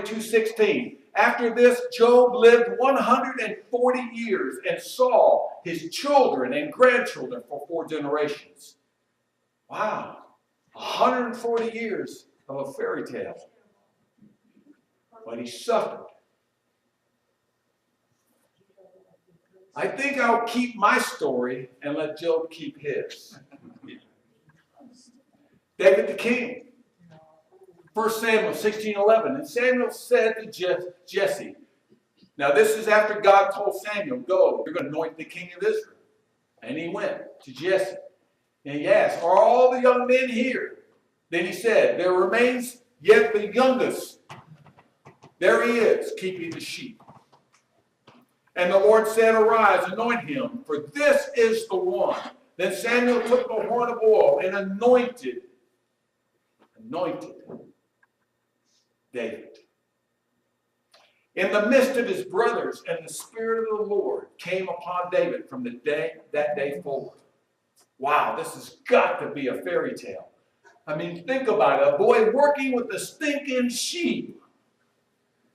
2:16. After this, Job lived 140 years and saw his children and grandchildren for 4 generations. Wow. 140 years of a fairy tale. But he suffered. I think I'll keep my story and let Job keep his. David the king. 1 Samuel 16:11. And Samuel said to Jesse, now this is after God told Samuel, go, you're going to anoint the king of Israel. And he went to Jesse. And he asked, are all the young men here? Then he said, there remains yet the youngest. There he is, keeping the sheep. And the Lord said, arise, anoint him, for this is the one. Then Samuel took the horn of oil and anointed David. In the midst of his brothers, and the Spirit of the Lord came upon David from that day forward. Wow, this has got to be a fairy tale. I mean, think about it. A boy working with the stinking sheep.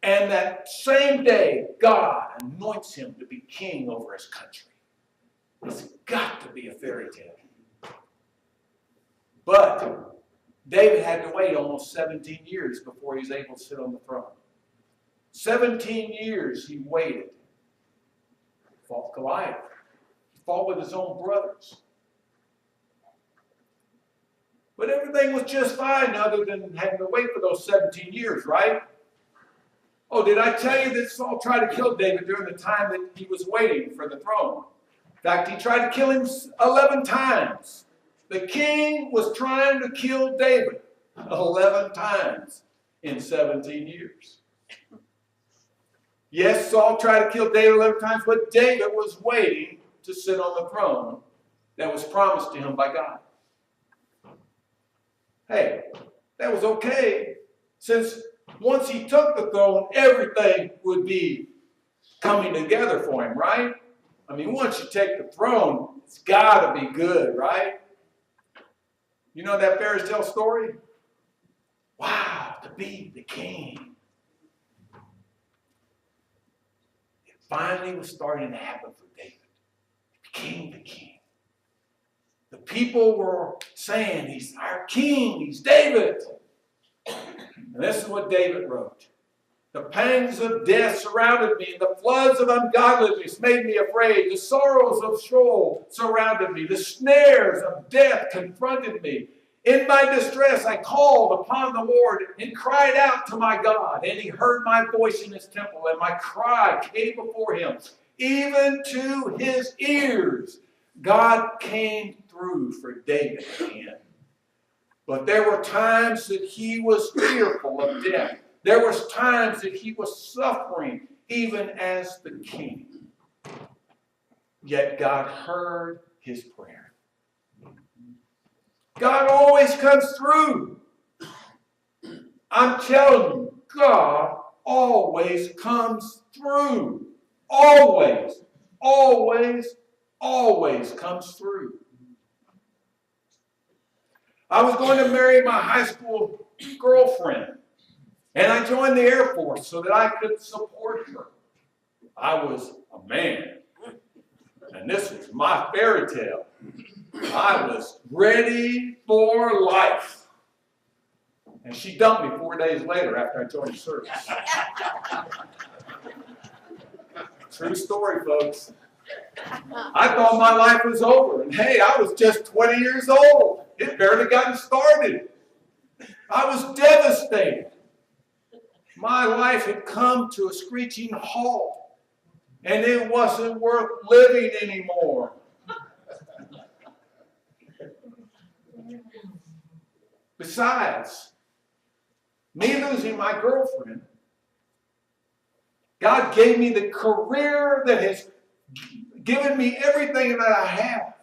And that same day, God anoints him to be king over his country. It's got to be a fairy tale. But David had to wait almost 17 years before he was able to sit on the throne. 17 years he waited. He fought Goliath. He fought with his own brothers. But everything was just fine other than having to wait for those 17 years, right? Oh, did I tell you that Saul tried to kill David during the time that he was waiting for the throne? In fact, he tried to kill him 11 times. The king was trying to kill David 11 times in 17 years. Yes, Saul tried to kill David 11 times, but David was waiting to sit on the throne that was promised to him by God. Hey, that was okay, since once he took the throne, everything would be coming together for him, right? I mean, once you take the throne, it's got to be good, right? You know that fairy tale story? Wow, to be the king. It finally was starting to happen for David. He became the king. The people were saying, he's our king, he's David. And this is what David wrote. The pangs of death surrounded me, and the floods of ungodliness made me afraid. The sorrows of Sheol surrounded me. The snares of death confronted me. In my distress, I called upon the Lord and cried out to my God. And he heard my voice in his temple, and my cry came before him, even to his ears. God came through for David again. But there were times that he was fearful of death. There was times that he was suffering, even as the king. Yet God heard his prayer. God always comes through. I'm telling you, God always comes through. Always, always, always comes through. I was going to marry my high school girlfriend, and I joined the Air Force so that I could support her. I was a man, and this was my fairy tale. I was ready for life. And she dumped me 4 days later after I joined the service. True story, folks. I thought my life was over, and hey, I was just 20 years old. It barely gotten started. I was devastated. My life had come to a screeching halt, and it wasn't worth living anymore. Besides, me losing my girlfriend, God gave me the career that has given me everything that I have.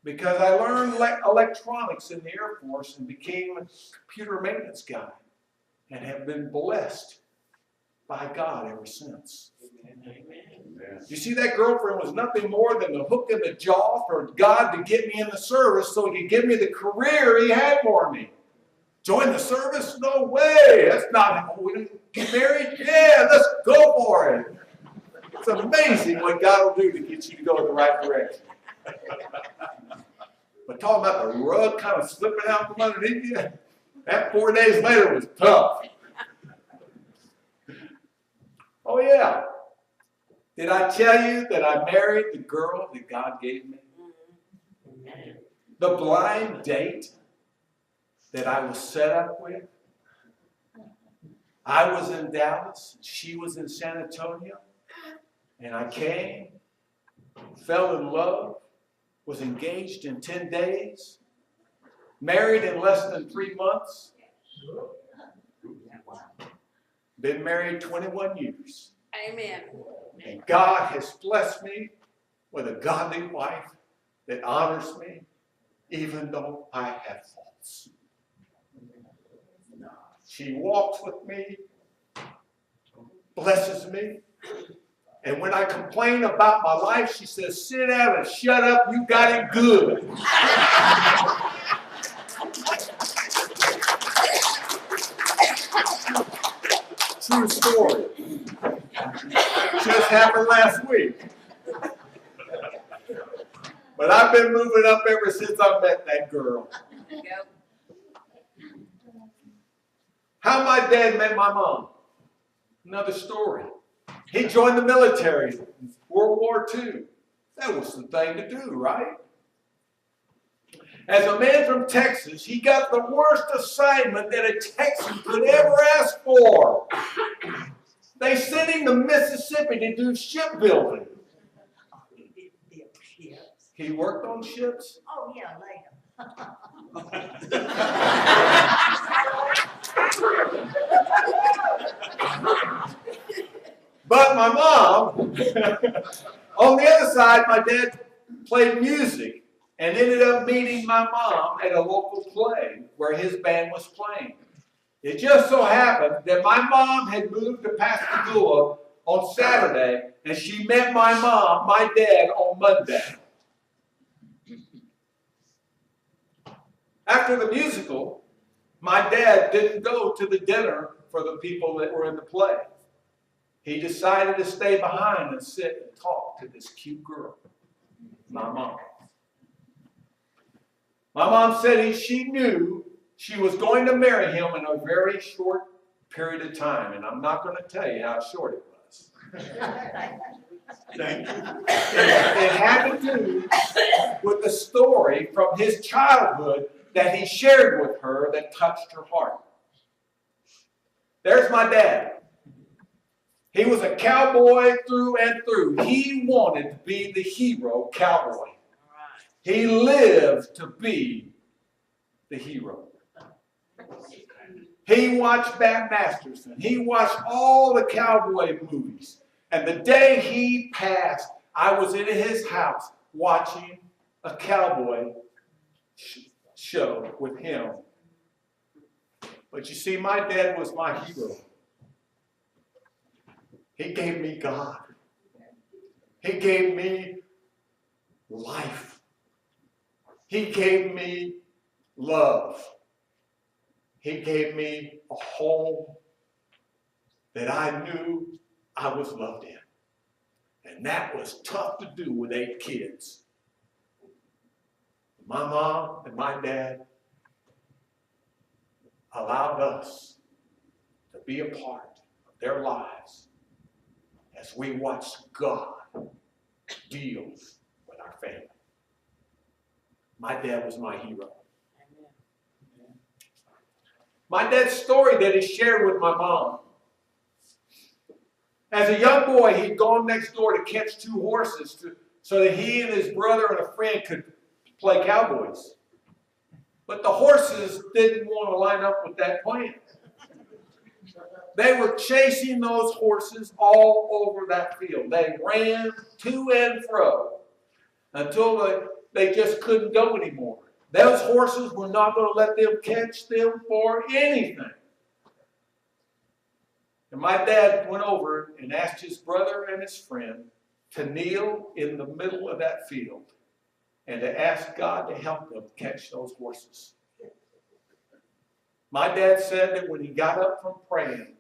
Because I learned electronics in the Air Force and became a computer maintenance guy and have been blessed by God ever since. Amen. You see, that girlfriend was nothing more than the hook in the jaw for God to get me in the service so he could give me the career he had for me. Join the service? No way. That's not, we didn't get married? Yeah, let's go for it. It's amazing what God will do to get you to go in the right direction. But talking about the rug kind of slipping out from underneath you, that 4 days later was tough. Oh, yeah. Did I tell you that I married the girl that God gave me? The blind date that I was set up with? I was in Dallas, she was in San Antonio, and I came, fell in love, was engaged in 10 days, married in less than 3 months, been married 21 years. Amen. And God has blessed me with a godly wife that honors me, even though I have faults. She walks with me, blesses me, and when I complain about my life, she says, sit down and shut up, you got it good. True story. Just happened last week. But I've been moving up ever since I met that girl. How my dad met my mom. Another story. He joined the military in World War II. That was the thing to do, right? As a man from Texas, he got the worst assignment that a Texan could ever ask for. They sent him to Mississippi to do shipbuilding. He worked on ships? Oh, yeah, later. But my mom, on the other side, my dad played music and ended up meeting my mom at a local play where his band was playing. It just so happened that my mom had moved to Pascagoula on Saturday, and she met my mom, my dad, on Monday. After the musical, my dad didn't go to the dinner for the people that were in the play. He decided to stay behind and sit and talk to this cute girl, my mom. My mom said she knew she was going to marry him in a very short period of time, and I'm not going to tell you how short it was. Thank you. It had to do with the story from his childhood that he shared with her that touched her heart. There's my dad. He was a cowboy through and through. He wanted to be the hero cowboy. He lived to be the hero. He watched Bat Masterson. He watched all the cowboy movies. And the day he passed, I was in his house watching a cowboy show with him. But you see, my dad was my hero. He gave me God. He gave me life. He gave me love. He gave me a home that I knew I was loved in. And that was tough to do with 8 kids. My mom and my dad allowed us to be a part of their lives as we watched God deal with our family. My dad was my hero. My dad's story that he shared with my mom. As a young boy, he'd gone next door to catch 2 horses so that he and his brother and a friend could play cowboys. But the horses didn't want to line up with that plan. They were chasing those horses all over that field. They ran to and fro until they just couldn't go anymore. Those horses were not going to let them catch them for anything. And my dad went over and asked his brother and his friend to kneel in the middle of that field and to ask God to help them catch those horses. My dad said that when he got up from praying,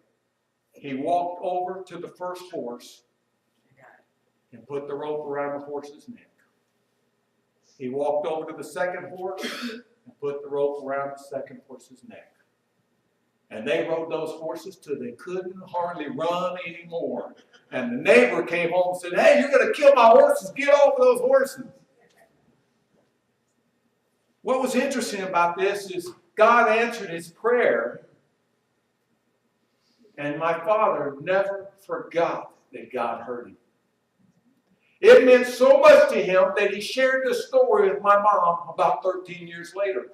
he walked over to the first horse and put the rope around the horse's neck. He walked over to the second horse and put the rope around the second horse's neck. And they rode those horses till they couldn't hardly run anymore. And the neighbor came home and said, "Hey, you're going to kill my horses. Get off of those horses." What was interesting about this is God answered his prayer, and my father never forgot that God heard him. It meant so much to him that he shared this story with my mom about 13 years later.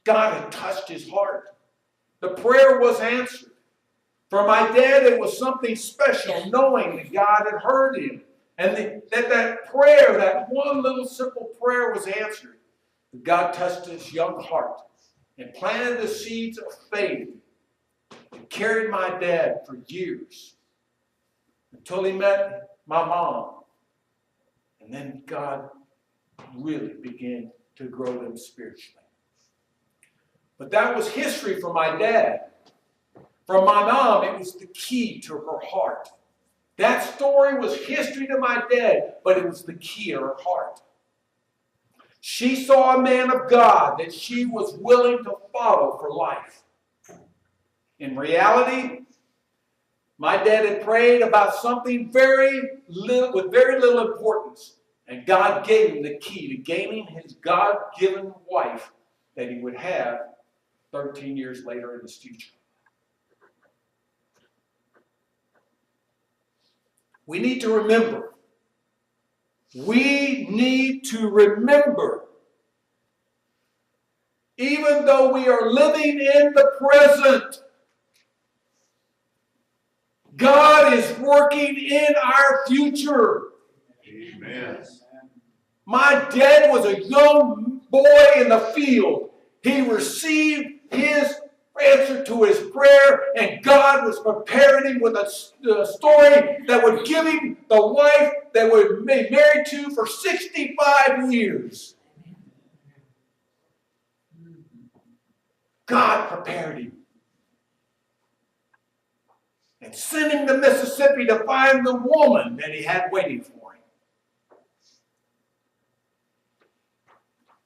God had touched his heart. The prayer was answered. For my dad, it was something special knowing that God had heard him. And that prayer, that one little simple prayer was answered. God touched his young heart and planted the seeds of faith and carried my dad for years until he met my mom. And then God really began to grow them spiritually. But that was history for my dad. For my mom, it was the key to her heart. That story was history to my dad, but it was the key to her heart. She saw a man of God that she was willing to follow for life. In reality, my dad had prayed about something with very little importance, and God gave him the key to gaining his God-given wife that he would have 13 years later in his future. We need to remember. We need to remember, even though we are living in the present, God is working in our future. Amen. My dad was a young boy in the field. He received his answer to his prayer, and God was preparing him with a story that would give him the wife that would be married to for 65 years. God prepared him and sent him to Mississippi to find the woman that he had waiting for him.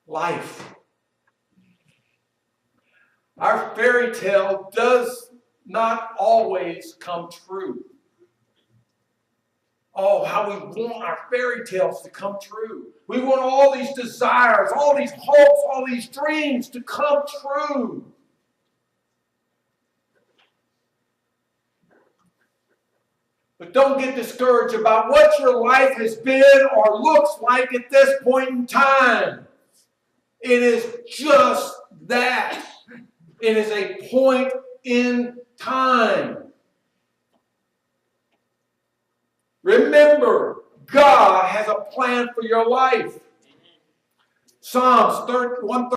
Life. Our fairy tale does not always come true. Oh, how we want our fairy tales to come true. We want all these desires, all these hopes, all these dreams to come true. But don't get discouraged about what your life has been or looks like at this point in time. It is just that. It is a point in time. Remember, God has a plan for your life. Psalms 130.